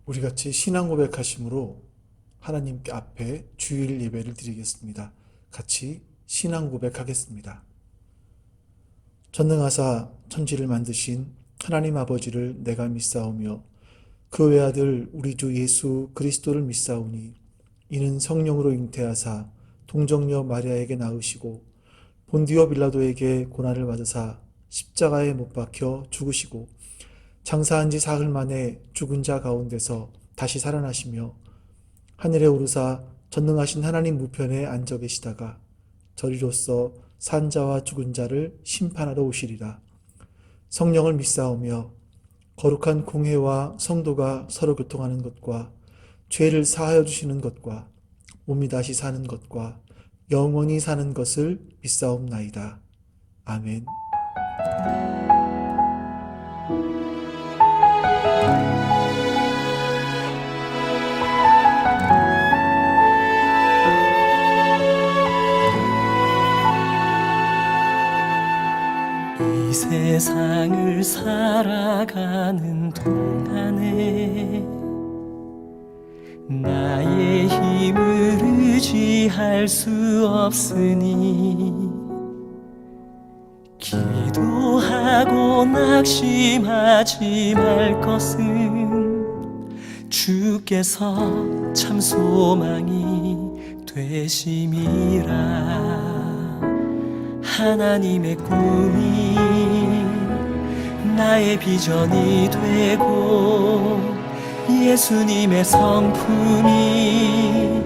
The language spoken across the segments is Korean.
우리 같이 신앙 고백하심으로 하나님께 앞에 주일 예배를 드리겠습니다. 같이 신앙 고백하겠습니다. 전능하사 천지를 만드신 하나님 아버지를 내가 믿사오며 그 외아들 우리 주 예수 그리스도를 믿사오니 이는 성령으로 잉태하사 동정녀 마리아에게 낳으시고 본디오 빌라도에게 고난을 받으사 십자가에 못 박혀 죽으시고 장사한 지 사흘 만에 죽은 자 가운데서 다시 살아나시며 하늘에 오르사 전능하신 하나님 우편에 앉아 계시다가 저리로서 산 자와 죽은 자를 심판하러 오시리라. 성령을 믿사오며 거룩한 공회와 성도가 서로 교통하는 것과 죄를 사하여 주시는 것과 몸이 다시 사는 것과 영원히 사는 것을 믿사옵나이다. 아멘. 이 세상을 살아가는 동안에 나의 힘을 의지할 수 없으니 기도하고 낙심하지 말 것은 주께서 참 소망이 되심이라. 하나님의 꿈이 나의 비전이 되고 예수님의 성품이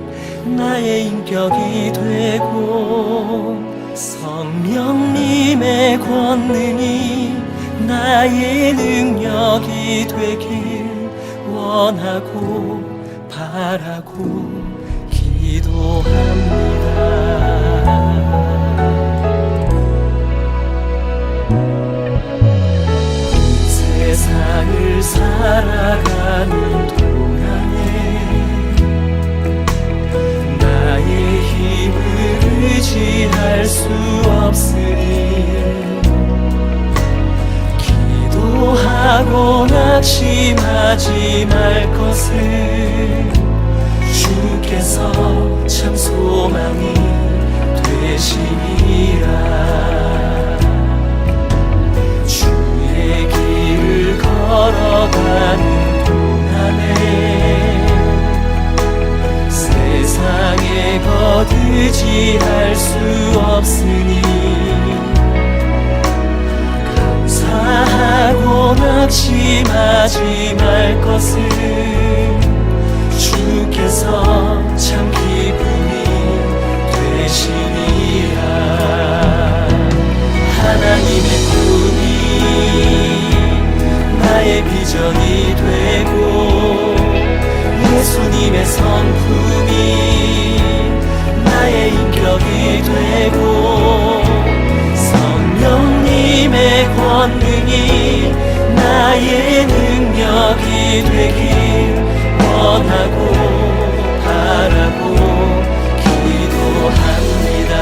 나의 인격이 되고 성령님의 권능이 나의 능력이 되길 원하고 바라고 기도합니다. 세상을 살아가는 동안에 나의 힘을 의지할 수 없으니 기도하고 낙심하지 말 것은 주께서 참 소망이 되심이라. 길을 걸어가는 동안에 세상에 거두지할 수 없으니 감사하고 낙심하지 말 것은 주께서 참 기쁨이 되시니라. 하나님의 꿈이 나의 비전이 되고 예수님의 성품이 나의 인격이 되고 성령님의 권능이 나의 능력이 되길 원하고 바라고 기도합니다.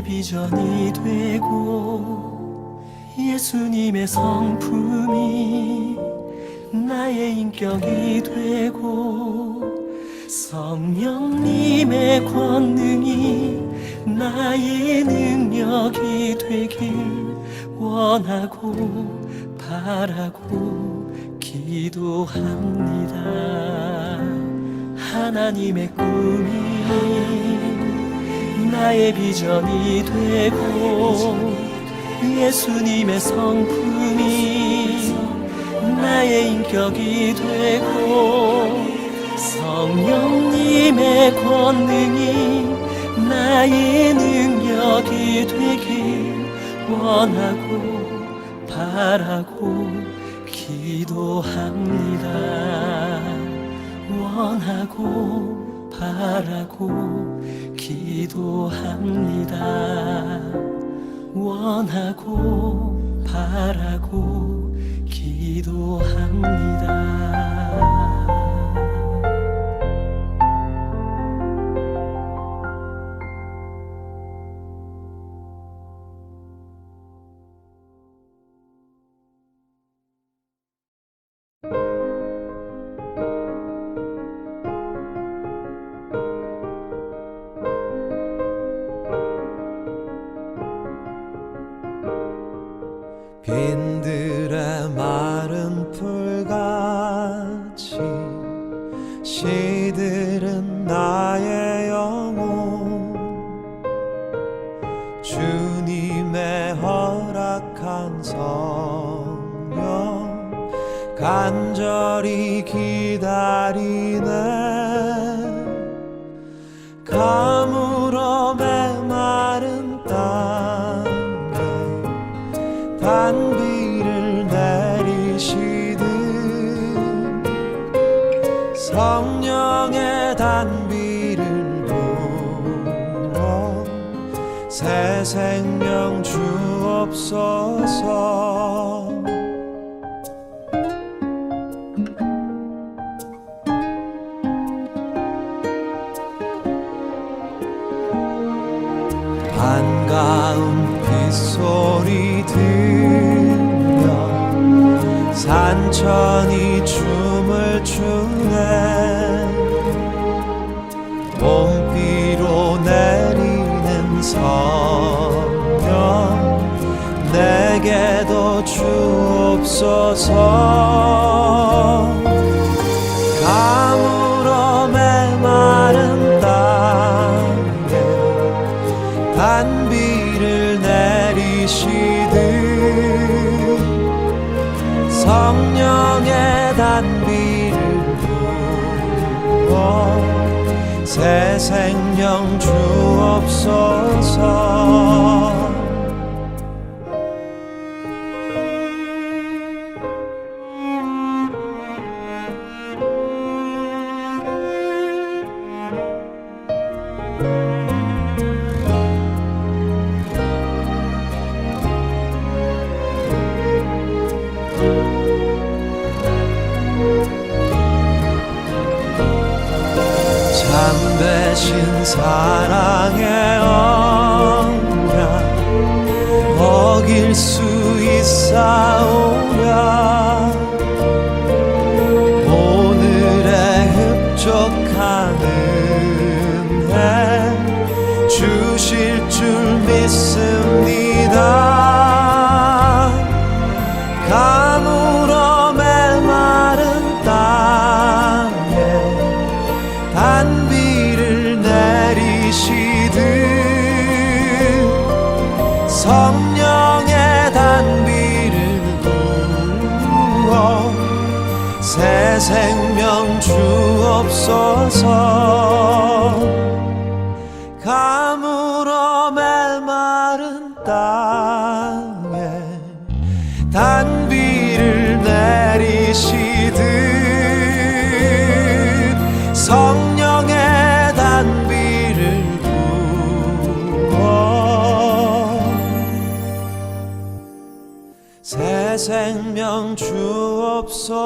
비전이 되고 예수님의 성품이 나의 인격이 되고 성령님의 권능이 나의 능력이 되길 원하고 바라고 기도합니다. 하나님의 꿈이 나의 비전이 되고 예수님의 성품이 나의 인격이 되고 성령님의 권능이 나의 능력이 되길 원하고 바라고 기도합니다. 원하고 바라고 기도합니다. 원하고 바라고 기도합니다. 빈들의 마른 풀같이 시들은 나의 영혼 주님의 허락한 성령 간절히 기다리네 가물어 메마른 땅에 단비를 내리시듯 성령의 단비를 부어 새 생명 주옵소서. 반가운 빗소리 들려 산천이 춤을 추네 봄비로 내리는 성령 내게도 주옵소서. 가물어 메마른 땅에 단비를 내리시듯 성령의 단비를 부어 새 생명 주옵소서. 참되신 사랑의 언약 어길 수 있사오랴 오늘의 흡족한 은혜 주실 줄 믿습니다. 가물어 메마른 땅에 단비를 내리시듯 성령의 단비를 부어 새 생명 주옵소서. 가물어 메마른 땅에 단비를 내리시듯 성령의 단비를 부어 새 생명 주옵소서.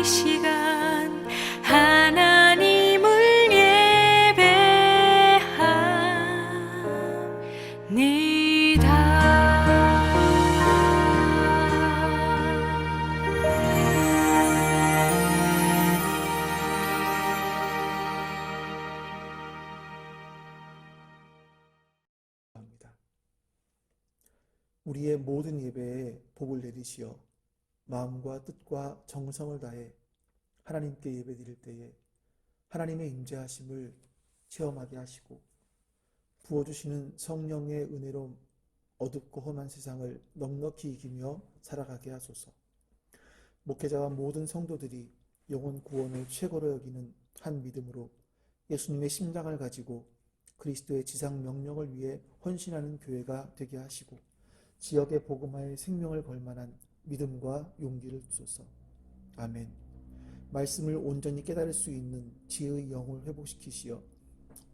시간 하나님을 합니다. 우리의 모든 예배에 복을 내리시어 마음과 뜻과 정성을 다해 하나님께 예배드릴 때에 하나님의 임재하심을 체험하게 하시고 부어주시는 성령의 은혜로 어둡고 험한 세상을 넉넉히 이기며 살아가게 하소서. 목회자와 모든 성도들이 영혼 구원을 최고로 여기는 한 믿음으로 예수님의 심장을 가지고 그리스도의 지상 명령을 위해 헌신하는 교회가 되게 하시고 지역의 복음화에 생명을 걸 만한 믿음과 용기를 주소서. 아멘. 말씀을 온전히 깨달을 수 있는 지혜의 영을 회복시키시어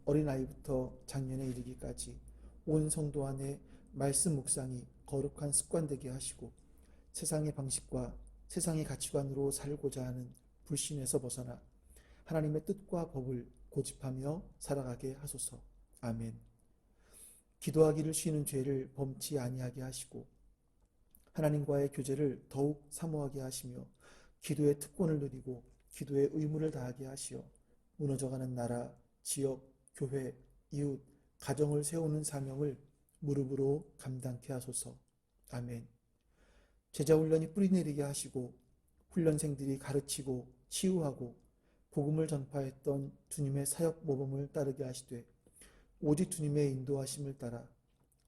어린아이부터 장년에 이르기까지 온 성도 안에 말씀 묵상이 거룩한 습관 되게 하시고 세상의 방식과 세상의 가치관으로 살고자 하는 불신에서 벗어나 하나님의 뜻과 법을 고집하며 살아가게 하소서. 아멘. 기도하기를 쉬는 죄를 범치 아니하게 하시고 하나님과의 교제를 더욱 사모하게 하시며 기도의 특권을 누리고 기도의 의무를 다하게 하시어 무너져가는 나라, 지역, 교회, 이웃, 가정을 세우는 사명을 무릎으로 감당케 하소서. 아멘. 제자훈련이 뿌리내리게 하시고 훈련생들이 가르치고 치유하고 복음을 전파했던 주님의 사역 모범을 따르게 하시되 오직 주님의 인도하심을 따라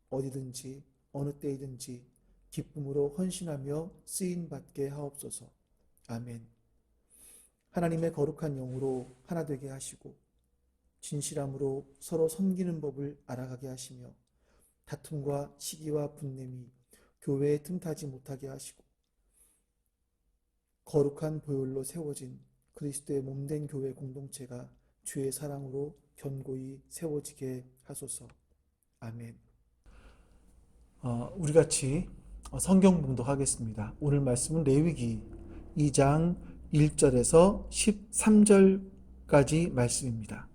어디든지 어느 때이든지 기쁨으로 헌신하며 쓰임받게 하옵소서. 아멘. 하나님의 거룩한 영으로 하나 되게 하시고 진실함으로 서로 섬기는 법을 알아가게 하시며 다툼과 시기와 분냄이 교회에 틈타지 못하게 하시고 거룩한 보혈로 세워진 그리스도의 몸된 교회 공동체가 주의 사랑으로 견고히 세워지게 하소서. 아멘. 우리 같이 성경 봉독하겠습니다. 오늘 말씀은 레위기 2장 1절에서 13절까지 말씀입니다.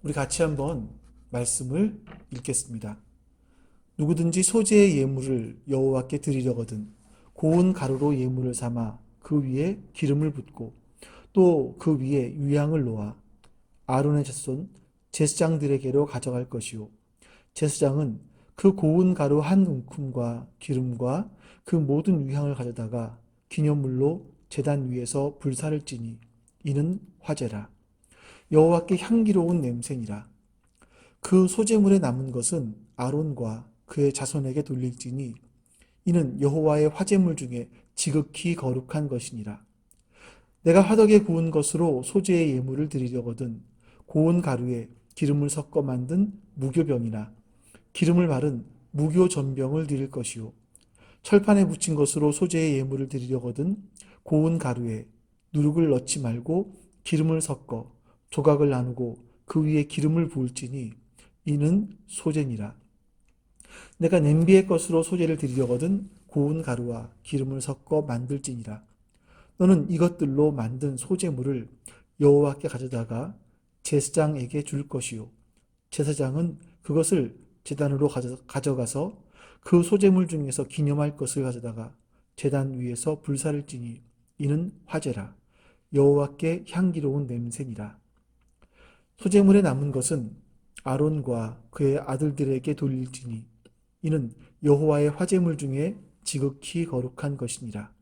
우리 같이 한번 말씀을 읽겠습니다. 누구든지 소재의 예물을 여호와께 드리려거든 고운 가루로 예물을 삼아 그 위에 기름을 붓고 또 그 위에 유향을 놓아 아론의 자손 제사장들에게로 가져갈 것이요 제사장은 그 고운 가루 한 움큼과 기름과 그 모든 유향을 가져다가 기념물로 제단 위에서 불사를 찌니 이는 화제라. 여호와께 향기로운 냄새니라. 그 소재물에 남은 것은 아론과 그의 자손에게 돌릴지니 이는 여호와의 화제물 중에 지극히 거룩한 것이니라. 내가 화덕에 구운 것으로 소재의 예물을 드리려거든 고운 가루에 기름을 섞어 만든 무교병이나 기름을 바른 무교전병을 드릴 것이요 철판에 붙인 것으로 소재의 예물을 드리려거든 고운 가루에 누룩을 넣지 말고 기름을 섞어 조각을 나누고 그 위에 기름을 부을지니 이는 소재니라. 내가 냄비의 것으로 소재를 드리려거든 고운 가루와 기름을 섞어 만들지니라. 너는 이것들로 만든 소재물을 여호와께 가져다가 제사장에게 줄 것이요 제사장은 그것을 제단으로 가져가서 그 소재물 중에서 기념할 것을 가져다가 제단 위에서 불사를 찌니 이는 화제라. 여호와께 향기로운 냄새니라. 소재물에 남은 것은 아론과 그의 아들들에게 돌릴지니 이는 여호와의 화제물 중에 지극히 거룩한 것이니라.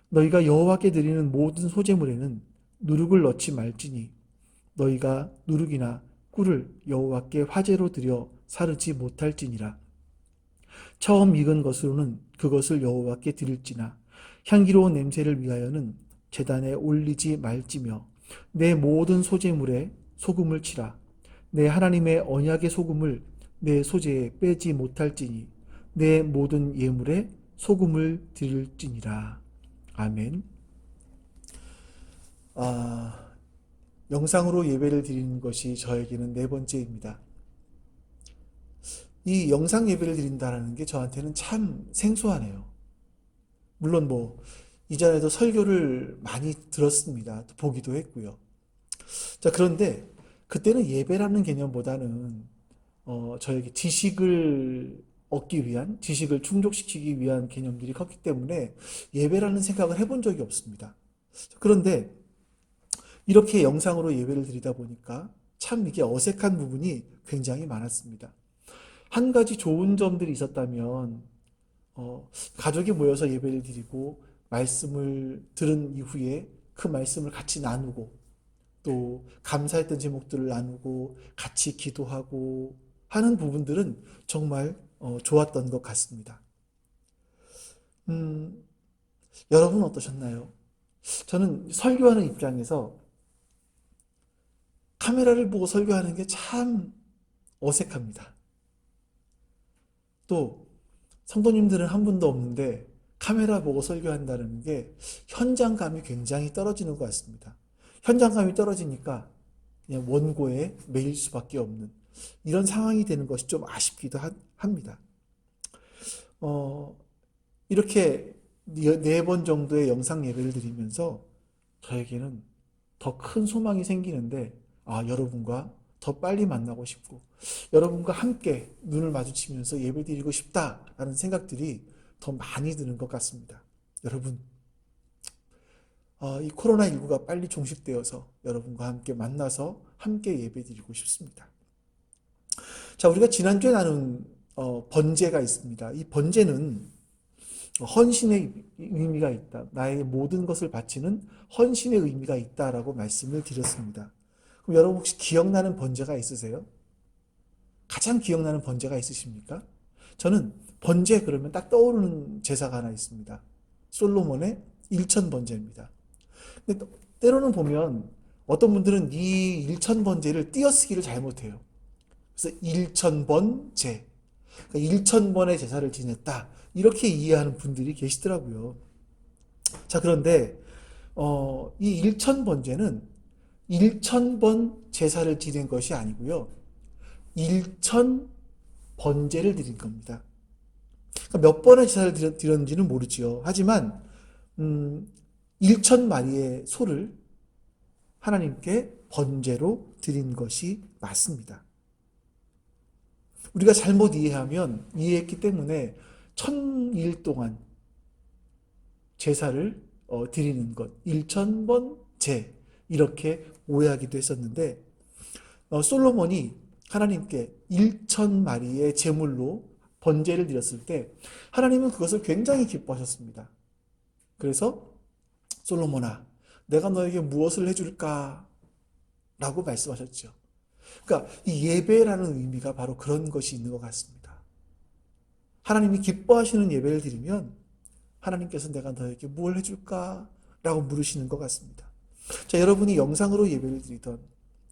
너희가 여호와께 드리는 모든 소재물에는 누룩을 넣지 말지니 너희가 누룩이나 꿀을 여호와께 화제로 드려 사르지 못할지니라. 처음 익은 것으로는 그것을 여호와께 드릴지나 향기로운 냄새를 위하여는 제단에 올리지 말지며 내 모든 소재물에 소금을 치라. 내 하나님의 언약의 소금을 내 소재에 빼지 못할지니 내 모든 예물에 소금을 드릴지니라. 아멘. 영상으로 예배를 드리는 것이 저에게는 4번째입니다. 이 영상 예배를 드린다는 게 저한테는 참 생소하네요. 물론 이전에도 설교를 많이 들었습니다. 또 보기도 했고요. 자, 그런데 그때는 예배라는 개념보다는 저에게 지식을 얻기 위한, 지식을 충족시키기 위한 개념들이 컸기 때문에 예배라는 생각을 해본 적이 없습니다. 그런데 이렇게 영상으로 예배를 드리다 보니까 참 이게 어색한 부분이 굉장히 많았습니다. 한 가지 좋은 점들이 있었다면, 가족이 모여서 예배를 드리고 말씀을 들은 이후에 그 말씀을 같이 나누고 또 감사했던 제목들을 나누고 같이 기도하고 하는 부분들은 정말 좋았던 것 같습니다. 여러분 어떠셨나요? 저는 설교하는 입장에서 카메라를 보고 설교하는 게 참 어색합니다. 또 성도님들은 한 분도 없는데 카메라 보고 설교한다는 게 현장감이 굉장히 떨어지는 것 같습니다. 현장감이 떨어지니까 그냥 원고에 매일 수밖에 없는 이런 상황이 되는 것이 좀 아쉽기도 합니다. 이렇게 4번 정도의 영상 예배를 드리면서 저에게는 더 큰 소망이 생기는데, 여러분과 더 빨리 만나고 싶고 여러분과 함께 눈을 마주치면서 예배 드리고 싶다라는 생각들이 더 많이 드는 것 같습니다. 여러분, 이 코로나19가 빨리 종식되어서 여러분과 함께 만나서 함께 예배 드리고 싶습니다. 자, 우리가 지난주에 나눈 번제가 있습니다. 이 번제는 헌신의 의미가 있다. 나의 모든 것을 바치는 헌신의 의미가 있다라고 말씀을 드렸습니다. 그럼 여러분 혹시 기억나는 번제가 있으세요? 가장 기억나는 번제가 있으십니까? 저는 번제 그러면 딱 떠오르는 제사가 하나 있습니다. 솔로몬의 일천 번제입니다. 근데 때로는 보면 어떤 분들은 이 일천 번제를 띄어쓰기를 잘못해요. 그래서 일천번제, 그러니까 일천번의 제사를 지냈다 이렇게 이해하는 분들이 계시더라고요. 자, 그런데 이 일천번제는 일천번 제사를 지낸 것이 아니고요, 일천번제를 드린 겁니다. 그러니까 몇 번의 제사를 드렸는지는 모르지요. 하지만 1,000마리의 소를 하나님께 번제로 드린 것이 맞습니다. 우리가 잘못 이해했기 때문에 1000일 동안 제사를 드리는 것, 1,000번 제 이렇게 오해하기도 했었는데, 솔로몬이 하나님께 1,000마리의 제물로 번제를 드렸을 때 하나님은 그것을 굉장히 기뻐하셨습니다. 그래서 솔로몬아, 내가 너에게 무엇을 해줄까? 라고 말씀하셨죠. 그러니까 이 예배라는 의미가 바로 그런 것이 있는 것 같습니다. 하나님이 기뻐하시는 예배를 드리면 하나님께서 내가 너에게 무엇을 해줄까? 라고 물으시는 것 같습니다. 자, 여러분이 영상으로 예배를 드리던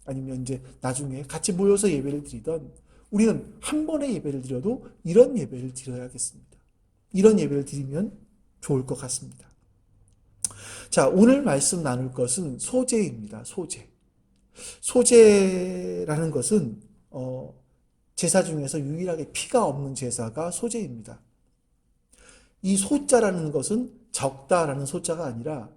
아니면 이제 나중에 같이 모여서 예배를 드리던, 우리는 한 번의 예배를 드려도 이런 예배를 드려야겠습니다. 이런 예배를 드리면 좋을 것 같습니다. 자, 오늘 말씀 나눌 것은 소제입니다. 소제라는 것은 제사 중에서 유일하게 피가 없는 제사가 소제입니다. 이 소자라는 것은 적다라는 소자가 아니라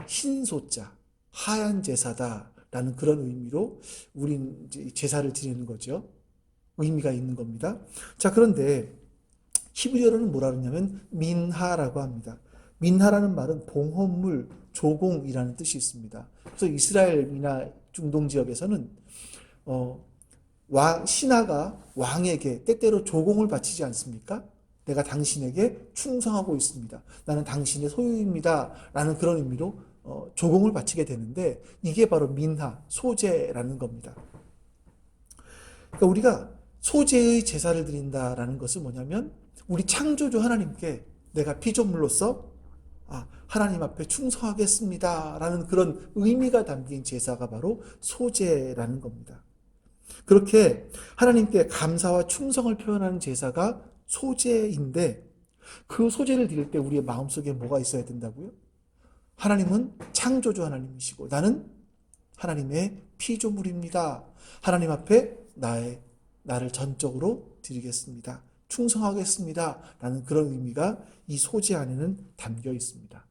흰 소자, 하얀 제사다라는 그런 의미로 우린 제사를 드리는 거죠. 의미가 있는 겁니다. 자, 그런데 히브리어로는 뭐라 그러냐면 민하라고 합니다. 민하라는 말은 봉헌물, 조공이라는 뜻이 있습니다. 그래서 이스라엘이나 중동 지역에서는 신하가 왕에게 때때로 조공을 바치지 않습니까? 내가 당신에게 충성하고 있습니다. 나는 당신의 소유입니다. 라는 그런 의미로 조공을 바치게 되는데, 이게 바로 민하, 소제라는 겁니다. 그러니까 우리가 소제의 제사를 드린다라는 것은 뭐냐면, 우리 창조주 하나님께 내가 피조물로서 하나님 앞에 충성하겠습니다 라는 그런 의미가 담긴 제사가 바로 소제라는 겁니다. 그렇게 하나님께 감사와 충성을 표현하는 제사가 소제인데, 그 소제를 드릴 때 우리의 마음속에 뭐가 있어야 된다고요? 하나님은 창조주 하나님이시고 나는 하나님의 피조물입니다. 하나님 앞에 나를 전적으로 드리겠습니다. 충성하겠습니다. 라는 그런 의미가 이 소제 안에는 담겨 있습니다.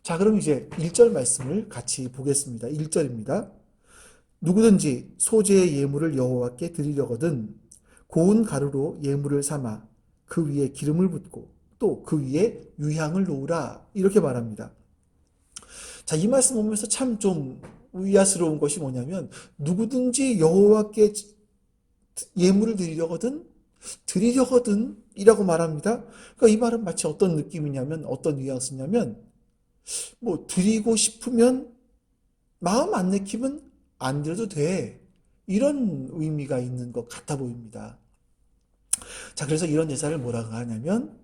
자, 그럼 이제 1절 말씀을 같이 보겠습니다. 1절입니다. 누구든지 소재의 예물을 여호와께 드리려거든 고운 가루로 예물을 삼아 그 위에 기름을 붓고 또 그 위에 유향을 놓으라. 이렇게 말합니다. 자, 이 말씀 보면서 참 좀 의아스러운 것이 뭐냐면 누구든지 여호와께 예물을 드리려거든 이라고 말합니다. 그러니까 이 말은 마치 어떤 느낌이냐면 어떤 뉘앙스냐면 뭐 드리고 싶으면 마음 안 내키면 안 드려도 돼. 이런 의미가 있는 것 같아 보입니다. 자, 그래서 이런 제사를 뭐라고 하냐면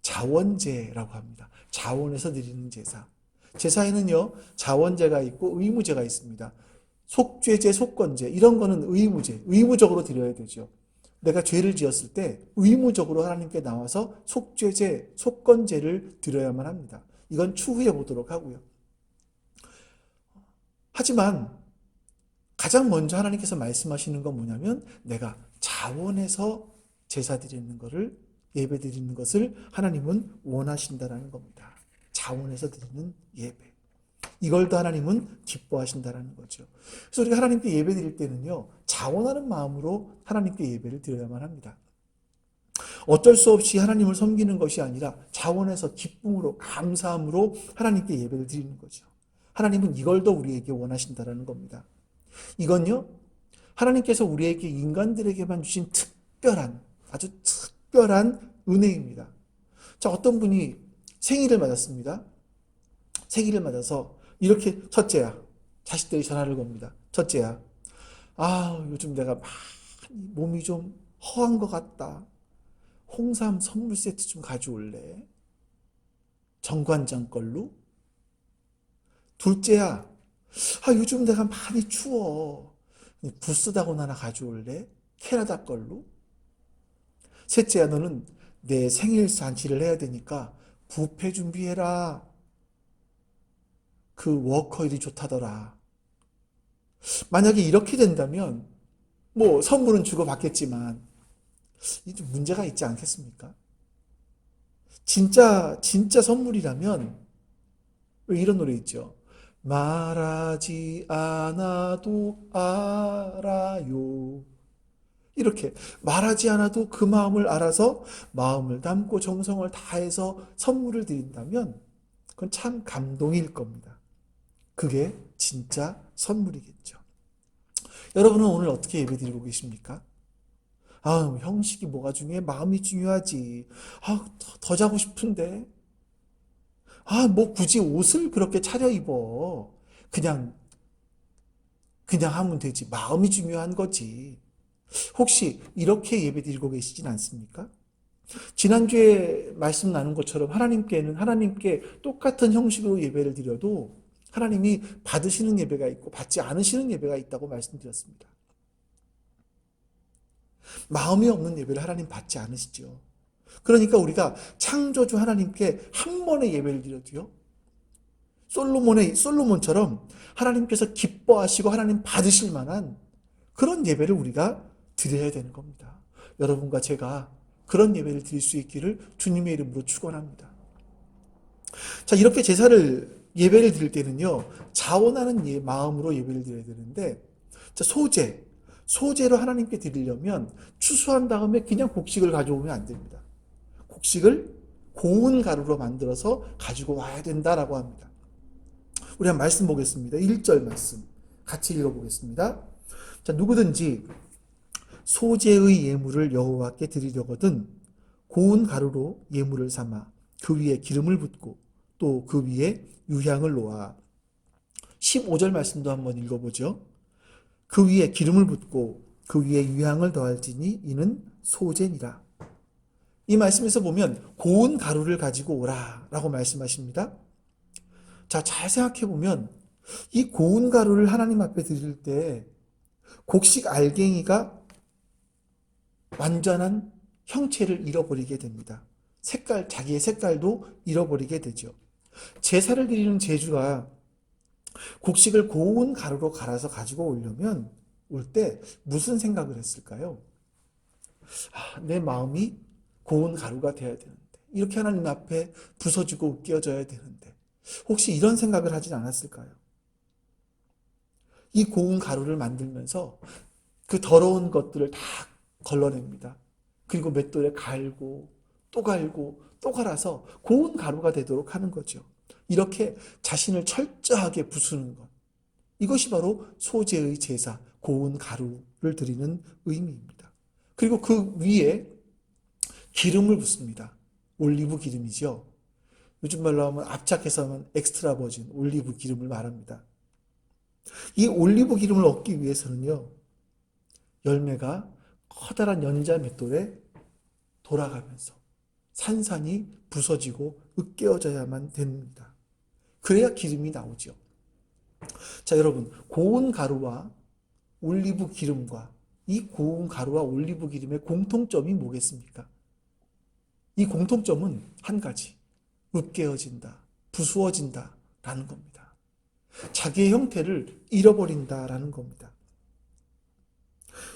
자원제라고 합니다. 자원에서 드리는 제사. 제사에는요, 자원제가 있고 의무제가 있습니다. 속죄제, 속건제 이런 거는 의무제, 의무적으로 드려야 되죠. 내가 죄를 지었을 때 의무적으로 하나님께 나와서 속죄제, 속건제를 드려야만 합니다. 이건 추후에 보도록 하고요. 하지만 가장 먼저 하나님께서 말씀하시는 건 뭐냐면 내가 자원해서 제사 드리는 것을 예배 드리는 것을 하나님은 원하신다라는 겁니다. 자원해서 드리는 예배. 이걸 더 하나님은 기뻐하신다라는 거죠. 그래서 우리가 하나님께 예배 드릴 때는요, 자원하는 마음으로 하나님께 예배를 드려야만 합니다. 어쩔 수 없이 하나님을 섬기는 것이 아니라 자원해서 기쁨으로 감사함으로 하나님께 예배를 드리는 거죠. 하나님은 이걸 더 우리에게 원하신다라는 겁니다. 이건요, 하나님께서 우리에게 인간들에게만 주신 특별한, 아주 특별한 은혜입니다. 자, 어떤 분이 생일을 맞았습니다. 생일을 맞아서 이렇게 첫째야, 자식들이 전화를 겁니다. 첫째야, 요즘 내가 많이 몸이 좀 허한 것 같다. 홍삼 선물 세트 좀 가져올래? 정관장 걸로? 둘째야, 요즘 내가 많이 추워. 부스다곤 하나 가져올래? 캐나다 걸로? 셋째야, 너는 내 생일 잔치를 해야 되니까 뷔페 준비해라. 그 워커힐이 좋다더라. 만약에 이렇게 된다면 뭐 선물은 주고받겠지만 좀 문제가 있지 않겠습니까? 진짜 선물이라면 왜 이런 노래 있죠? 말하지 않아도 알아요. 이렇게 말하지 않아도 그 마음을 알아서 마음을 담고 정성을 다해서 선물을 드린다면 그건 참 감동일 겁니다. 그게 진짜 선물이겠죠. 여러분은 오늘 어떻게 예배드리고 계십니까? 형식이 뭐가 중요해? 마음이 중요하지. 더 자고 싶은데. 뭐 굳이 옷을 그렇게 차려입어. 그냥 하면 되지. 마음이 중요한 거지. 혹시 이렇게 예배드리고 계시진 않습니까? 지난주에 말씀 나눈 것처럼 하나님께 똑같은 형식으로 예배를 드려도 하나님이 받으시는 예배가 있고 받지 않으시는 예배가 있다고 말씀드렸습니다. 마음이 없는 예배를 하나님 받지 않으시죠. 그러니까 우리가 창조주 하나님께 한 번의 예배를 드려도요, 솔로몬처럼 하나님께서 기뻐하시고 하나님 받으실 만한 그런 예배를 우리가 드려야 되는 겁니다. 여러분과 제가 그런 예배를 드릴 수 있기를 주님의 이름으로 축원합니다. 자, 이렇게 예배를 드릴 때는요, 자원하는 마음으로 예배를 드려야 되는데, 자, 소재로 하나님께 드리려면 추수한 다음에 그냥 곡식을 가져오면 안 됩니다. 곡식을 고운 가루로 만들어서 가지고 와야 된다라고 합니다. 우리 한번 말씀 보겠습니다. 1절 말씀 같이 읽어보겠습니다. 자, 누구든지 소재의 예물을 여호와께 드리려거든 고운 가루로 예물을 삼아 그 위에 기름을 붓고 또 그 위에 유향을 놓아. 15절 말씀도 한번 읽어보죠. 그 위에 기름을 붓고 그 위에 유향을 더할지니 이는 소재니라. 이 말씀에서 보면 고운 가루를 가지고 오라 라고 말씀하십니다. 자, 잘 생각해 보면 이 고운 가루를 하나님 앞에 드릴 때 곡식 알갱이가 완전한 형체를 잃어버리게 됩니다. 자기의 색깔도 잃어버리게 되죠. 제사를 드리는 제주가 곡식을 고운 가루로 갈아서 가지고 올 때 무슨 생각을 했을까요? 내 마음이 고운 가루가 되어야 되는데, 이렇게 하나님 앞에 부서지고 웃겨져야 되는데, 혹시 이런 생각을 하진 않았을까요? 이 고운 가루를 만들면서 그 더러운 것들을 다 걸러냅니다. 그리고 맷돌에 갈고 또 갈고 또 갈아서 고운 가루가 되도록 하는 거죠. 이렇게 자신을 철저하게 부수는 것. 이것이 바로 소재의 제사, 고운 가루를 드리는 의미입니다. 그리고 그 위에 기름을 붓습니다. 올리브 기름이죠. 요즘 말로 하면 압착해서 하면 엑스트라 버진 올리브 기름을 말합니다. 이 올리브 기름을 얻기 위해서는요, 열매가 커다란 연자 맷돌에 돌아가면서 산산이 부서지고 으깨어져야만 됩니다. 그래야 기름이 나오죠. 자, 여러분, 고운 가루와 올리브 기름과 이 고운 가루와 올리브 기름의 공통점이 뭐겠습니까? 이 공통점은 한 가지. 으깨어진다, 부수어진다 라는 겁니다. 자기의 형태를 잃어버린다라는 겁니다.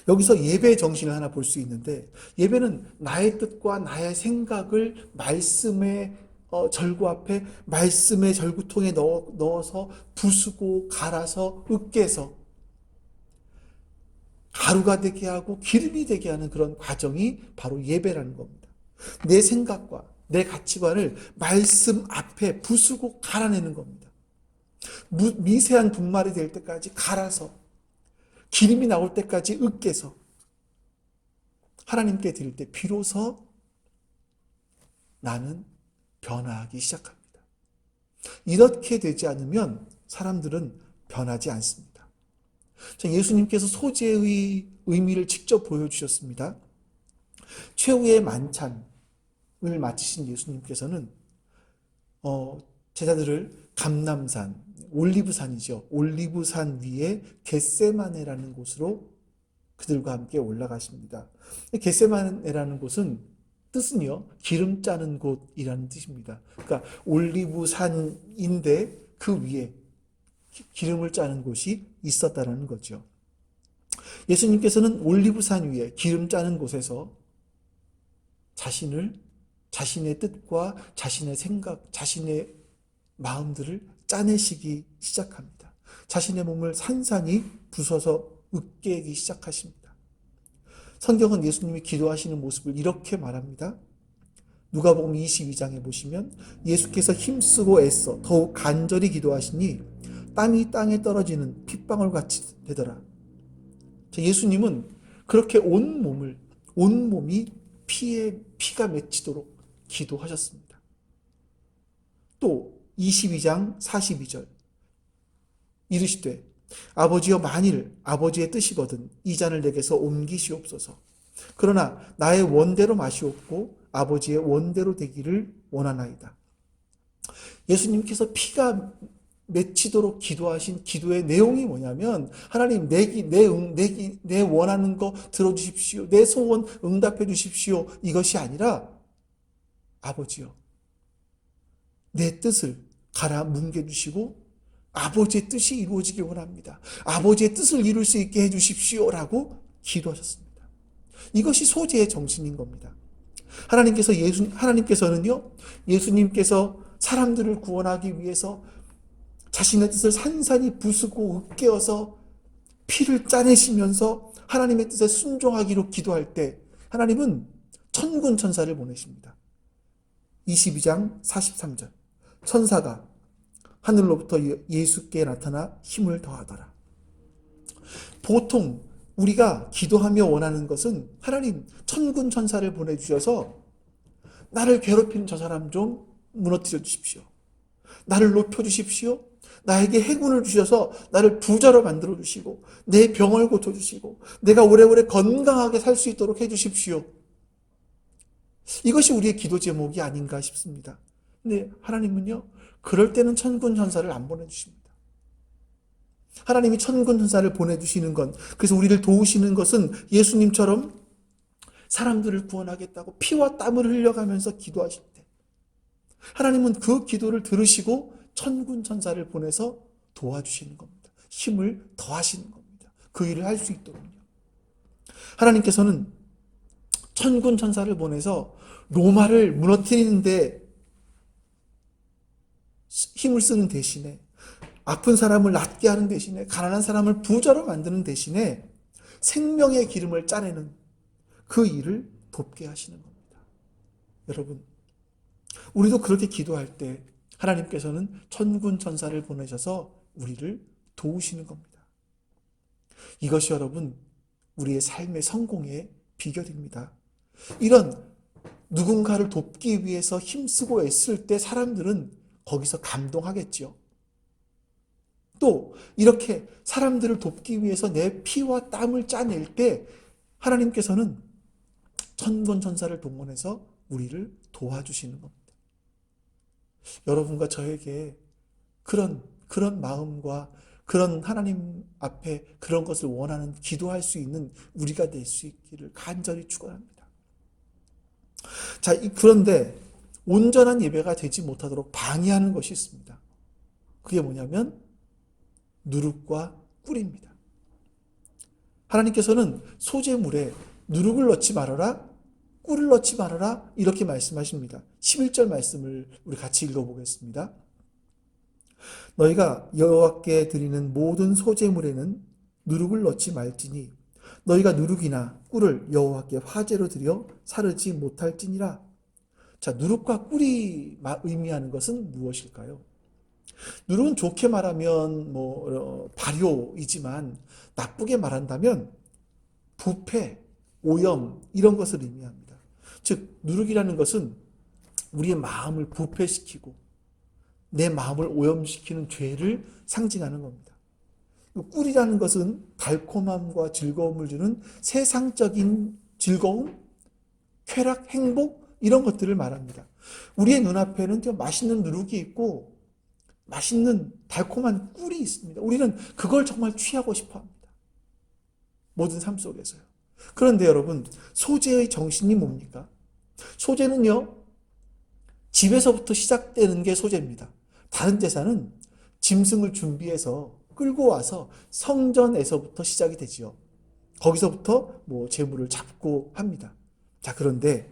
여기서 예배 정신을 하나 볼 수 있는데, 예배는 나의 뜻과 나의 생각을 말씀의 절구 앞에, 말씀의 절구통에 넣어서 부수고 갈아서 으깨서 가루가 되게 하고 기름이 되게 하는 그런 과정이 바로 예배라는 겁니다. 내 생각과 내 가치관을 말씀 앞에 부수고 갈아내는 겁니다. 미세한 분말이 될 때까지 갈아서 기름이 나올 때까지 으깨서 하나님께 드릴 때 비로소 나는 변화하기 시작합니다. 이렇게 되지 않으면 사람들은 변하지 않습니다. 예수님께서 소재의 의미를 직접 보여주셨습니다. 최후의 만찬을 마치신 예수님께서는 제자들을 감람산, 올리브산이죠. 올리브산 위에 겟세마네라는 곳으로 그들과 함께 올라가십니다. 겟세마네라는 곳은 뜻은요, 기름 짜는 곳이라는 뜻입니다. 그러니까 올리브산인데 그 위에 기름을 짜는 곳이 있었다는 거죠. 예수님께서는 올리브산 위에 기름 짜는 곳에서 자신의 뜻과 자신의 생각, 자신의 마음들을 짜내시기 시작합니다. 자신의 몸을 산산이 부숴서 으깨기 시작하십니다. 성경은 예수님이 기도하시는 모습을 이렇게 말합니다. 누가복음 22장에 보시면 예수께서 힘쓰고 애써 더욱 간절히 기도하시니 땀이 땅에 떨어지는 핏방울 같이 되더라. 예수님은 그렇게 온 몸이 피가 맺히도록 기도하셨습니다. 또 22장 42절 이르시되 아버지여 만일 아버지의 뜻이거든 이 잔을 내게서 옮기시옵소서. 그러나 나의 원대로 마시옵고 아버지의 원대로 되기를 원하나이다. 예수님께서 피가 맺히도록 기도하신 기도의 내용이 뭐냐면, 하나님 내 원하는 거 들어주십시오. 내 소원 응답해 주십시오. 이것이 아니라 아버지여 내 뜻을 갈아 뭉개주시고 아버지의 뜻이 이루어지길 원합니다. 아버지의 뜻을 이룰 수 있게 해주십시오라고 기도하셨습니다. 이것이 소재의 정신인 겁니다. 하나님께서는요, 예수님께서 사람들을 구원하기 위해서 자신의 뜻을 산산히 부수고 으깨어서 피를 짜내시면서 하나님의 뜻에 순종하기로 기도할 때 하나님은 천군 천사를 보내십니다. 22장 43절 천사가 하늘로부터 예수께 나타나 힘을 더하더라. 보통 우리가 기도하며 원하는 것은 하나님 천군 천사를 보내주셔서 나를 괴롭히는 저 사람 좀 무너뜨려 주십시오. 나를 높여주십시오. 나에게 해군을 주셔서 나를 부자로 만들어 주시고 내 병을 고쳐주시고 내가 오래오래 건강하게 살 수 있도록 해주십시오. 이것이 우리의 기도 제목이 아닌가 싶습니다. 근데 하나님은요, 그럴 때는 천군 천사를 안 보내주십니다. 하나님이 천군 천사를 보내주시는 건, 그래서 우리를 도우시는 것은 예수님처럼 사람들을 구원하겠다고 피와 땀을 흘려가면서 기도하실 때 하나님은 그 기도를 들으시고 천군 천사를 보내서 도와주시는 겁니다. 힘을 더하시는 겁니다. 그 일을 할 수 있도록요. 하나님께서는 천군 천사를 보내서 로마를 무너뜨리는데 힘을 쓰는 대신에, 아픈 사람을 낫게 하는 대신에, 가난한 사람을 부자로 만드는 대신에 생명의 기름을 짜내는 그 일을 돕게 하시는 겁니다. 여러분, 우리도 그렇게 기도할 때 하나님께서는 천군 천사를 보내셔서 우리를 도우시는 겁니다. 이것이 여러분, 우리의 삶의 성공의 비결입니다. 이런 누군가를 돕기 위해서 힘쓰고 애쓸 때 사람들은 거기서 감동하겠죠. 또 이렇게 사람들을 돕기 위해서 내 피와 땀을 짜낼 때 하나님께서는 천군 천사를 동원해서 우리를 도와주시는 겁니다. 여러분과 저에게 그런 마음과 그런 하나님 앞에 그런 것을 원하는, 기도할 수 있는 우리가 될 수 있기를 간절히 축원합니다. 자, 그런데 온전한 예배가 되지 못하도록 방해하는 것이 있습니다. 그게 뭐냐면 누룩과 꿀입니다. 하나님께서는 소재물에 누룩을 넣지 말아라, 꿀을 넣지 말아라, 이렇게 말씀하십니다. 11절 말씀을 우리 같이 읽어보겠습니다. 너희가 여호와께 드리는 모든 소재물에는 누룩을 넣지 말지니 너희가 누룩이나 꿀을 여호와께 화제로 드려 사르지 못할지니라. 자, 누룩과 꿀이 의미하는 것은 무엇일까요? 누룩은 좋게 말하면 발효이지만 나쁘게 말한다면 부패, 오염, 이런 것을 의미합니다. 즉 누룩이라는 것은 우리의 마음을 부패시키고 내 마음을 오염시키는 죄를 상징하는 겁니다. 꿀이라는 것은 달콤함과 즐거움을 주는 세상적인 즐거움, 쾌락, 행복, 이런 것들을 말합니다. 우리의 눈앞에는 맛있는 누룩이 있고 맛있는 달콤한 꿀이 있습니다. 우리는 그걸 정말 취하고 싶어 합니다. 모든 삶 속에서요. 그런데 여러분, 소재의 정신이 뭡니까? 소재는요, 집에서부터 시작되는 게 소재입니다. 다른 제사는 짐승을 준비해서 끌고 와서 성전에서부터 시작이 되지요. 거기서부터 제물을 잡고 합니다. 자, 그런데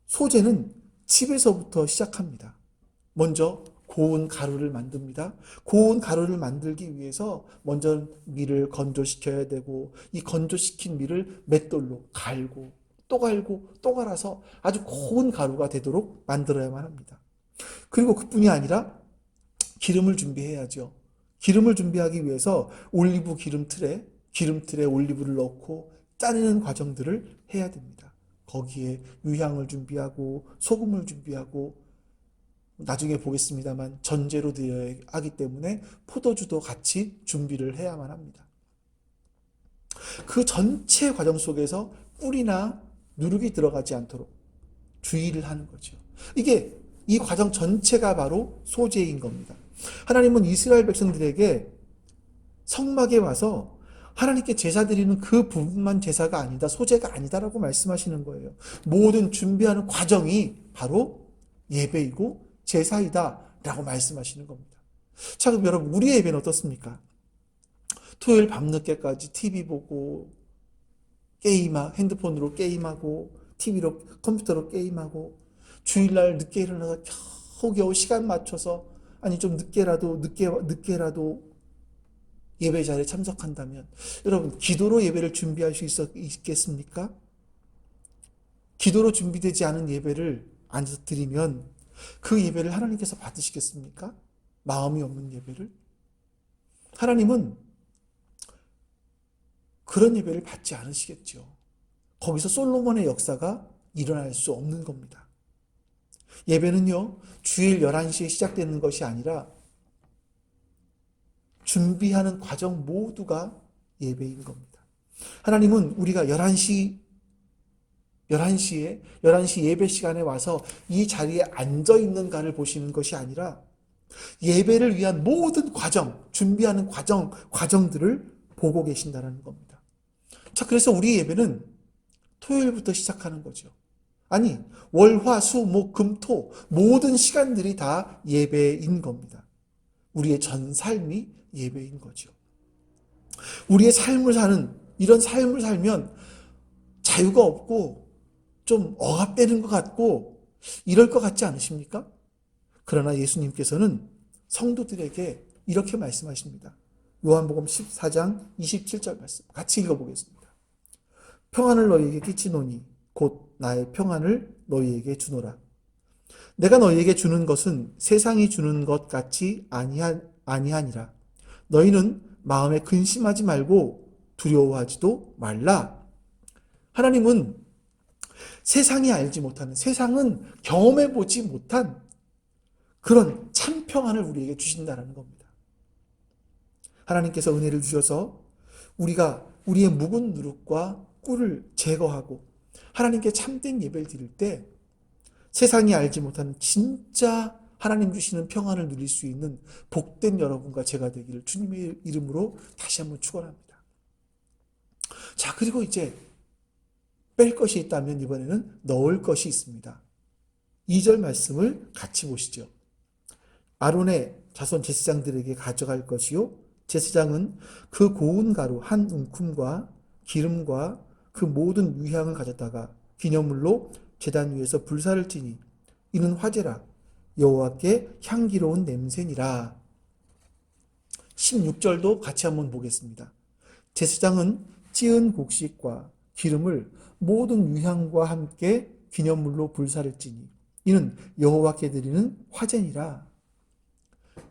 소재는 집에서부터 시작합니다. 먼저 고운 가루를 만듭니다. 고운 가루를 만들기 위해서 먼저 밀을 건조시켜야 되고, 이 건조시킨 밀을 맷돌로 갈고 또 갈고 또 갈아서 아주 고운 가루가 되도록 만들어야만 합니다. 그리고 그뿐이 아니라 기름을 준비해야죠. 기름을 준비하기 위해서 올리브 기름틀에 올리브를 넣고 짜내는 과정들을 해야 됩니다. 거기에 유향을 준비하고 소금을 준비하고, 나중에 보겠습니다만 전제로 되어야 하기 때문에 포도주도 같이 준비를 해야만 합니다. 그 전체 과정 속에서 꿀이나 누룩이 들어가지 않도록 주의를 하는 거죠. 이 과정 전체가 바로 소재인 겁니다. 하나님은 이스라엘 백성들에게 성막에 와서 하나님께 제사 드리는 그 부분만 제사가 아니다, 소재가 아니다라고 말씀하시는 거예요. 모든 준비하는 과정이 바로 예배이고 제사이다 라고 말씀하시는 겁니다. 자, 그럼 여러분, 우리의 예배는 어떻습니까? 토요일 밤늦게까지 TV 보고 핸드폰으로 게임하고 TV로, 컴퓨터로 게임하고, 주일날 늦게 일어나서 겨우겨우 시간 맞춰서, 아니 좀 늦게라도 예배 자리에 참석한다면, 여러분, 기도로 예배를 준비할 수 있겠습니까? 기도로 준비되지 않은 예배를 앉아서 드리면 그 예배를 하나님께서 받으시겠습니까? 마음이 없는 예배를? 하나님은 그런 예배를 받지 않으시겠죠. 거기서 솔로몬의 역사가 일어날 수 없는 겁니다. 예배는요, 주일 11시에 시작되는 것이 아니라 준비하는 과정 모두가 예배인 겁니다. 하나님은 우리가 11시 예배 시간에 와서 이 자리에 앉아 있는가를 보시는 것이 아니라 예배를 위한 모든 과정, 준비하는 과정들을 보고 계신다는 겁니다. 자, 그래서 우리 예배는 토요일부터 시작하는 거죠. 아니, 월, 화, 수, 목, 금, 토 모든 시간들이 다 예배인 겁니다. 우리의 전 삶이 예배인 거죠. 우리의 이런 삶을 살면 자유가 없고 좀 억압되는 것 같고 이럴 것 같지 않으십니까? 그러나 예수님께서는 성도들에게 이렇게 말씀하십니다. 요한복음 14장 27절 말씀 같이 읽어보겠습니다. 평안을 너희에게 끼치노니 곧 나의 평안을 너희에게 주노라. 내가 너희에게 주는 것은 세상이 주는 것 같이 아니하니라. 너희는 마음에 근심하지 말고 두려워하지도 말라. 하나님은 세상이 알지 못하는, 세상은 경험해보지 못한 그런 참 평안을 우리에게 주신다는 겁니다. 하나님께서 은혜를 주셔서 우리가 우리의 묵은 누룩과 꿀을 제거하고 하나님께 참된 예배를 드릴 때 세상이 알지 못하는 진짜 하나님 주시는 평안을 누릴 수 있는 복된 여러분과 제가 되기를 주님의 이름으로 다시 한번 축원합니다. 자, 그리고 이제 뺄 것이 있다면 이번에는 넣을 것이 있습니다. 2절 말씀을 같이 보시죠. 아론의 자손 제사장들에게 가져갈 것이요 제사장은 그 고운 가루 한 움큼과 기름과 그 모든 유향을 가져다가 기념물로 제단 위에서 불사를 찌니 이는 화제라 여호와께 향기로운 냄새니라. 16절도 같이 한번 보겠습니다. 제사장은 찌은 곡식과 기름을 모든 유향과 함께 기념물로 불사를 찌니 이는 여호와께 드리는 화제니라.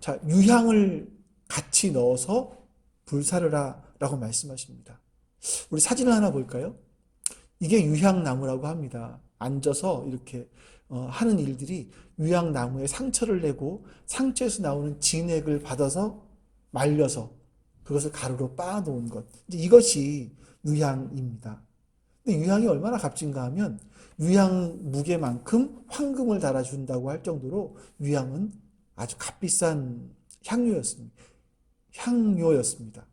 자, 유향을 같이 넣어서 불사르라 라고 말씀하십니다. 우리 사진을 하나 볼까요? 이게 유향나무라고 합니다. 앉아서 이렇게 하는 일들이 유향나무에 상처를 내고 상처에서 나오는 진액을 받아서 말려서 그것을 가루로 빻아 놓은 것. 이제 이것이 유향입니다. 근데 유향이 얼마나 값진가 하면 유향 무게만큼 황금을 달아준다고 할 정도로 유향은 아주 값비싼 향료였습니다.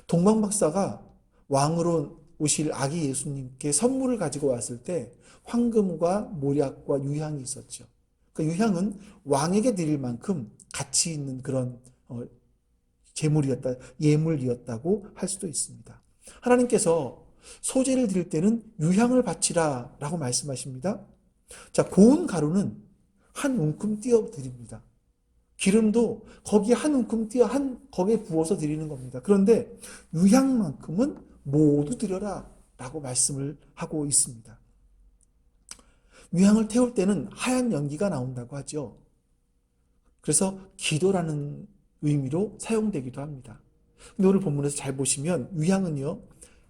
동방박사가 왕으로 오실 아기 예수님께 선물을 가지고 왔을 때 황금과 모략과 유향이 있었죠. 그 유향은 왕에게 드릴 만큼 가치 있는 그런 예물이었다고 할 수도 있습니다. 하나님께서 소제를 드릴 때는 유향을 바치라 라고 말씀하십니다. 자, 고운 가루는 한 움큼 띄어 드립니다. 기름도 거기에 한 움큼 거기에 부어서 드리는 겁니다. 그런데 유향만큼은 모두 드려라 라고 말씀을 하고 있습니다. 유향을 태울 때는 하얀 연기가 나온다고 하죠. 그래서 기도라는 의미로 사용되기도 합니다. 근데 오늘 본문에서 잘 보시면 유향은요,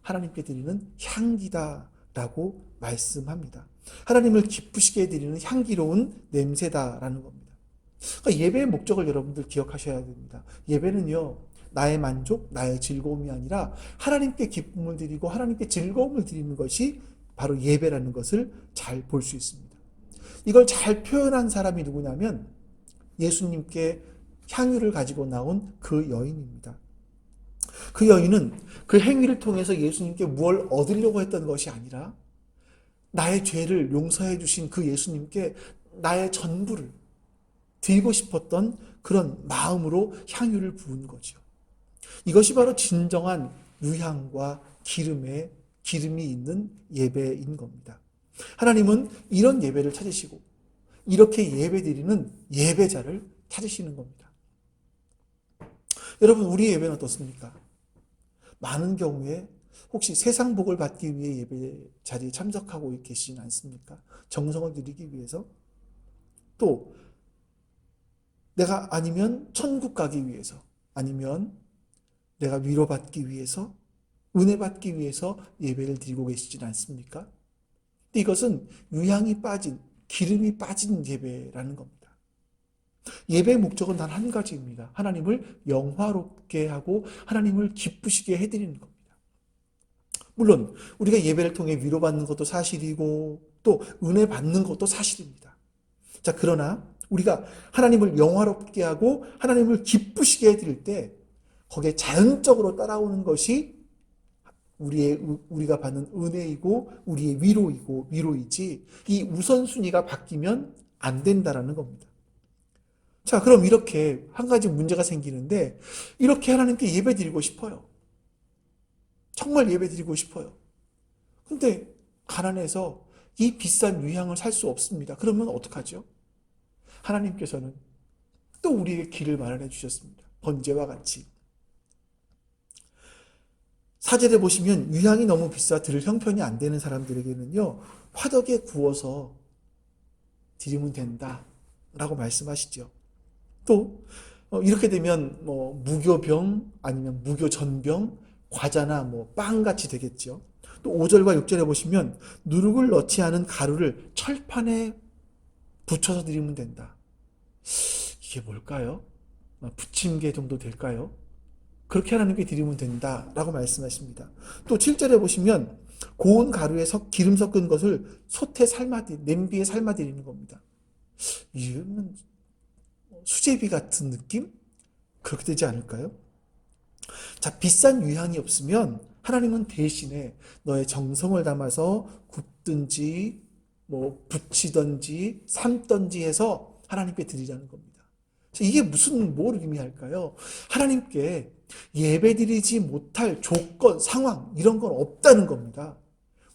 하나님께 드리는 향기다 라고 말씀합니다. 하나님을 기쁘시게 드리는 향기로운 냄새다라는 겁니다. 그러니까 예배의 목적을 여러분들 기억하셔야 됩니다. 예배는요, 나의 만족, 나의 즐거움이 아니라 하나님께 기쁨을 드리고 하나님께 즐거움을 드리는 것이 바로 예배라는 것을 잘 볼 수 있습니다. 이걸 잘 표현한 사람이 누구냐면 예수님께 향유를 가지고 나온 그 여인입니다. 그 여인은 그 행위를 통해서 예수님께 무엇을 얻으려고 했던 것이 아니라 나의 죄를 용서해 주신 그 예수님께 나의 전부를 드리고 싶었던 그런 마음으로 향유를 부은 거죠. 이것이 바로 진정한 유향과 기름이 있는 예배인 겁니다. 하나님은 이런 예배를 찾으시고 이렇게 예배드리는 예배자를 찾으시는 겁니다. 여러분, 우리 예배는 어떻습니까? 많은 경우에 혹시 세상 복을 받기 위해 예배 자리에 참석하고 계시진 않습니까? 정성을 드리기 위해서, 또 내가 아니면 천국 가기 위해서, 아니면 내가 위로받기 위해서, 은혜 받기 위해서 예배를 드리고 계시진 않습니까? 근데 이것은 유향이 빠진, 기름이 빠진 예배라는 겁니다. 예배의 목적은 단 한 가지입니다. 하나님을 영화롭게 하고 하나님을 기쁘시게 해드리는 겁니다. 물론 우리가 예배를 통해 위로받는 것도 사실이고 또 은혜 받는 것도 사실입니다. 자, 그러나 우리가 하나님을 영화롭게 하고 하나님을 기쁘시게 해드릴 때 거기에 자연적으로 따라오는 것이 우리가 받는 은혜이고 우리의 위로이지 이 우선순위가 바뀌면 안 된다라는 겁니다. 자, 그럼 이렇게 한 가지 문제가 생기는데, 이렇게 하나님께 예배 드리고 싶어요. 정말 예배 드리고 싶어요. 근데 가난해서 이 비싼 유향을 살 수 없습니다. 그러면 어떡하죠? 하나님께서는 또 우리에게 길을 마련해 주셨습니다. 번제와 같이. 4절에 보시면 유향이 너무 비싸 들을 형편이 안 되는 사람들에게는요, 화덕에 구워서 드리면 된다 라고 말씀하시죠. 또 이렇게 되면 무교병 아니면 무교전병, 과자나 빵같이 되겠죠. 또 5절과 6절에 보시면 누룩을 넣지 않은 가루를 철판에 붙여서 드리면 된다. 이게 뭘까요? 부침개 정도 될까요? 그렇게 하나님께 드리면 된다라고 말씀하십니다. 또 7절에 보시면 고운 가루에 기름 섞은 것을 냄비에 삶아 드리는 겁니다. 이건 수제비 같은 느낌? 그렇게 되지 않을까요? 자, 비싼 유향이 없으면 하나님은 대신에 너의 정성을 담아서 굽든지 부치든지 삶든지 해서 하나님께 드리자는 겁니다. 이게 뭘 의미할까요? 하나님께 예배드리지 못할 조건, 상황 이런 건 없다는 겁니다.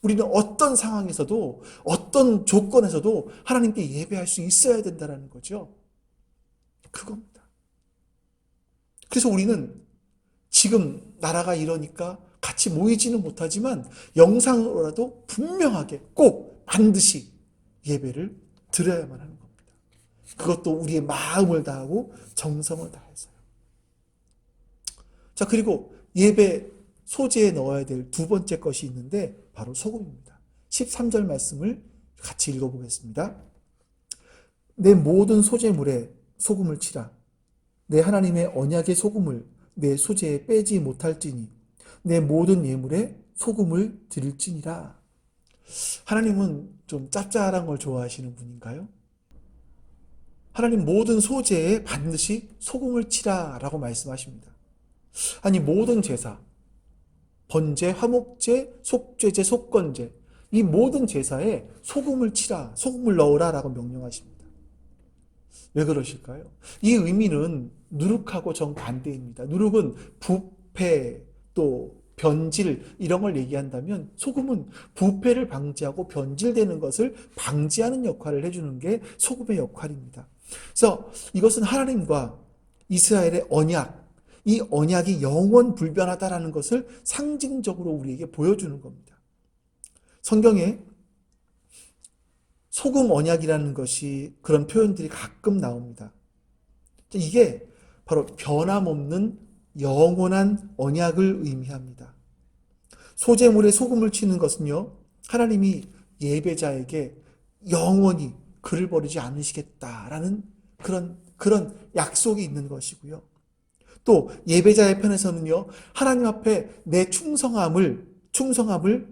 우리는 어떤 상황에서도 어떤 조건에서도 하나님께 예배할 수 있어야 된다는 거죠. 그겁니다. 그래서 우리는 지금 나라가 이러니까 같이 모이지는 못하지만 영상으로라도 분명하게 꼭 반드시 예배를 드려야만 하는 겁니다. 그것도 우리의 마음을 다하고 정성을 다해서요. 자, 그리고 예배 소재에 넣어야 될 두 번째 것이 있는데 바로 소금입니다. 13절 말씀을 같이 읽어보겠습니다. 내 모든 소재물에 소금을 치라. 내 하나님의 언약의 소금을 내 소재에 빼지 못할지니 내 모든 예물에 소금을 드릴지니라. 하나님은 좀 짭짤한 걸 좋아하시는 분인가요? 하나님 모든 소재에 반드시 소금을 치라 라고 말씀하십니다. 아니 모든 제사, 번제, 화목제, 속죄제, 속건제 이 모든 제사에 소금을 치라, 소금을 넣으라 라고 명령하십니다. 왜 그러실까요? 이 의미는 누룩하고 정반대입니다. 누룩은 부패 또 변질 이런 걸 얘기한다면 소금은 부패를 방지하고 변질되는 것을 방지하는 역할을 해주는 게 소금의 역할입니다. 그래서 이것은 하나님과 이스라엘의 언약, 이 언약이 영원 불변하다라는 것을 상징적으로 우리에게 보여주는 겁니다. 성경에 소금 언약이라는 것이 그런 표현들이 가끔 나옵니다. 이게 바로 변함없는 영원한 언약을 의미합니다. 소재물에 소금을 치는 것은요, 하나님이 예배자에게 영원히 그를 버리지 않으시겠다라는 그런 약속이 있는 것이고요. 또 예배자의 편에서는요, 하나님 앞에 내 충성함을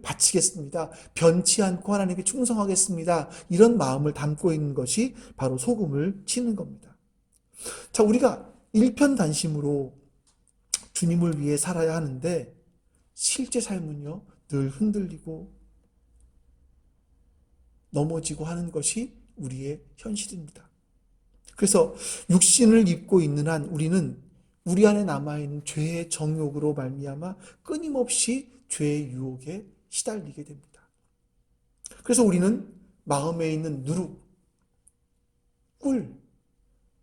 바치겠습니다. 변치 않고 하나님께 충성하겠습니다. 이런 마음을 담고 있는 것이 바로 소금을 치는 겁니다. 자, 우리가 일편단심으로 주님을 위해 살아야 하는데 실제 삶은요, 늘 흔들리고 넘어지고 하는 것이 우리의 현실입니다. 그래서 육신을 입고 있는 한 우리는 우리 안에 남아있는 죄의 정욕으로 말미암아 끊임없이 죄의 유혹에 시달리게 됩니다. 그래서 우리는 마음에 있는 누룩, 꿀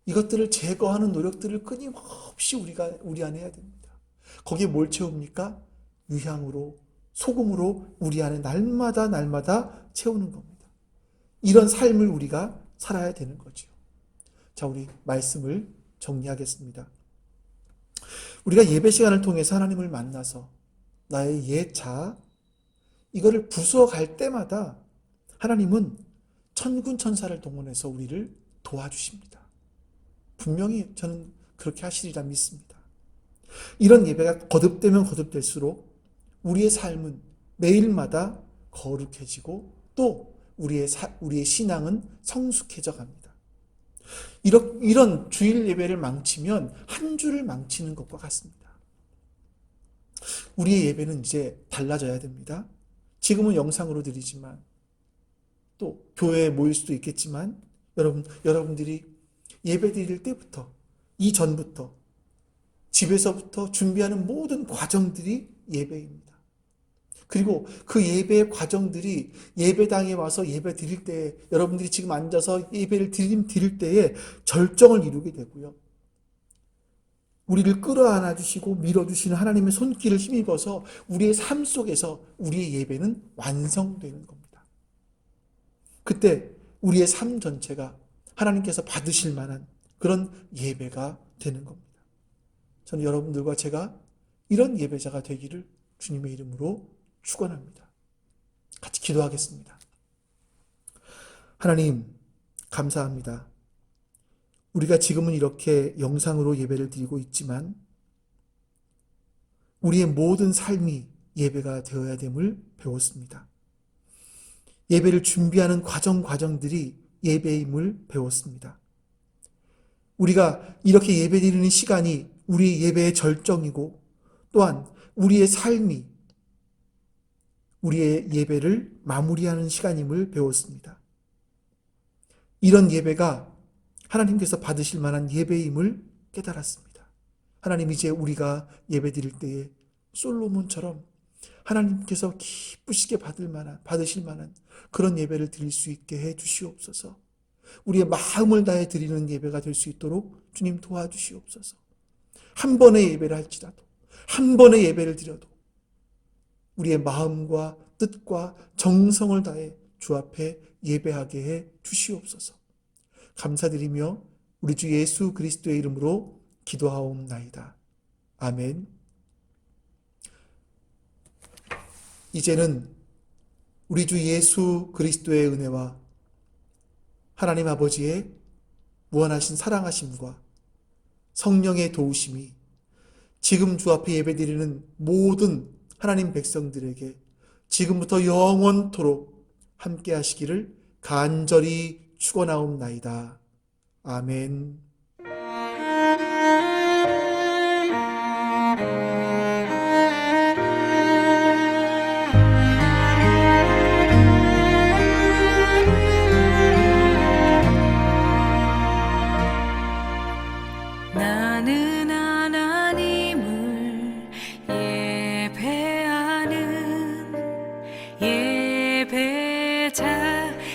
이것들을 제거하는 노력들을 끊임없이 우리 안에 해야 됩니다. 거기에 뭘 채웁니까? 유향으로, 소금으로 우리 안에 날마다 채우는 겁니다. 이런 삶을 우리가 살아야 되는 거죠. 자, 우리 말씀을 정리하겠습니다. 우리가 예배 시간을 통해서 하나님을 만나서 나의 옛 자아 이거를 부수어갈 때마다 하나님은 천군 천사를 동원해서 우리를 도와주십니다. 분명히 저는 그렇게 하시리라 믿습니다. 이런 예배가 거듭되면 거듭될수록 우리의 삶은 매일마다 거룩해지고 또 우리의 신앙은 성숙해져 갑니다. 이런 주일 예배를 망치면 한 주를 망치는 것과 같습니다. 우리의 예배는 이제 달라져야 됩니다. 지금은 영상으로 드리지만 또 교회에 모일 수도 있겠지만 여러분들이 예배 드릴 때부터 이전부터 집에서부터 준비하는 모든 과정들이 예배입니다. 그리고 그 예배의 과정들이 예배당에 와서 예배 드릴 때 여러분들이 지금 앉아서 예배를 드릴 때에 절정을 이루게 되고요. 우리를 끌어안아 주시고 밀어주시는 하나님의 손길을 힘입어서 우리의 삶 속에서 우리의 예배는 완성되는 겁니다. 그때 우리의 삶 전체가 하나님께서 받으실 만한 그런 예배가 되는 겁니다. 저는 여러분들과 제가 이런 예배자가 되기를 주님의 이름으로 축원합니다. 같이 기도하겠습니다. 하나님, 감사합니다. 우리가 지금은 이렇게 영상으로 예배를 드리고 있지만 우리의 모든 삶이 예배가 되어야 됨을 배웠습니다. 예배를 준비하는 과정들이 예배임을 배웠습니다. 우리가 이렇게 예배 드리는 시간이 우리의 예배의 절정이고 또한 우리의 삶이 우리의 예배를 마무리하는 시간임을 배웠습니다. 이런 예배가 하나님께서 받으실 만한 예배임을 깨달았습니다. 하나님, 이제 우리가 예배 드릴 때에 솔로몬처럼 하나님께서 기쁘시게 받으실 만한 그런 예배를 드릴 수 있게 해 주시옵소서. 우리의 마음을 다해 드리는 예배가 될 수 있도록 주님 도와주시옵소서. 한 번의 예배를 할지라도, 한 번의 예배를 드려도 우리의 마음과 뜻과 정성을 다해 주 앞에 예배하게 해 주시옵소서. 감사드리며 우리 주 예수 그리스도의 이름으로 기도하옵나이다. 아멘. 이제는 우리 주 예수 그리스도의 은혜와 하나님 아버지의 무한하신 사랑하심과 성령의 도우심이 지금 주 앞에 예배드리는 모든 하나님 백성들에게 지금부터 영원토록 함께 하시기를 간절히 축원하옵나이다. 아멘. 나는 하나님을 예배하는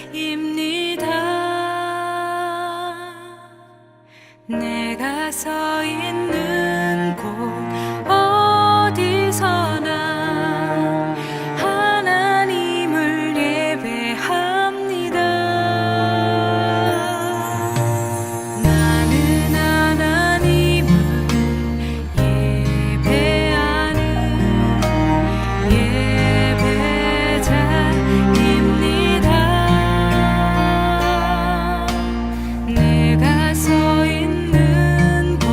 예배자입니다. 내가 서 있는 곳 어디서나 하나님을 예배합니다. 나는 하나님을 예배하는 예배자입니다. 내가 서 있는 곳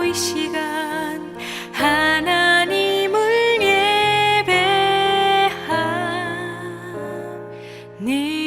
이 시간 하나님을 예배하니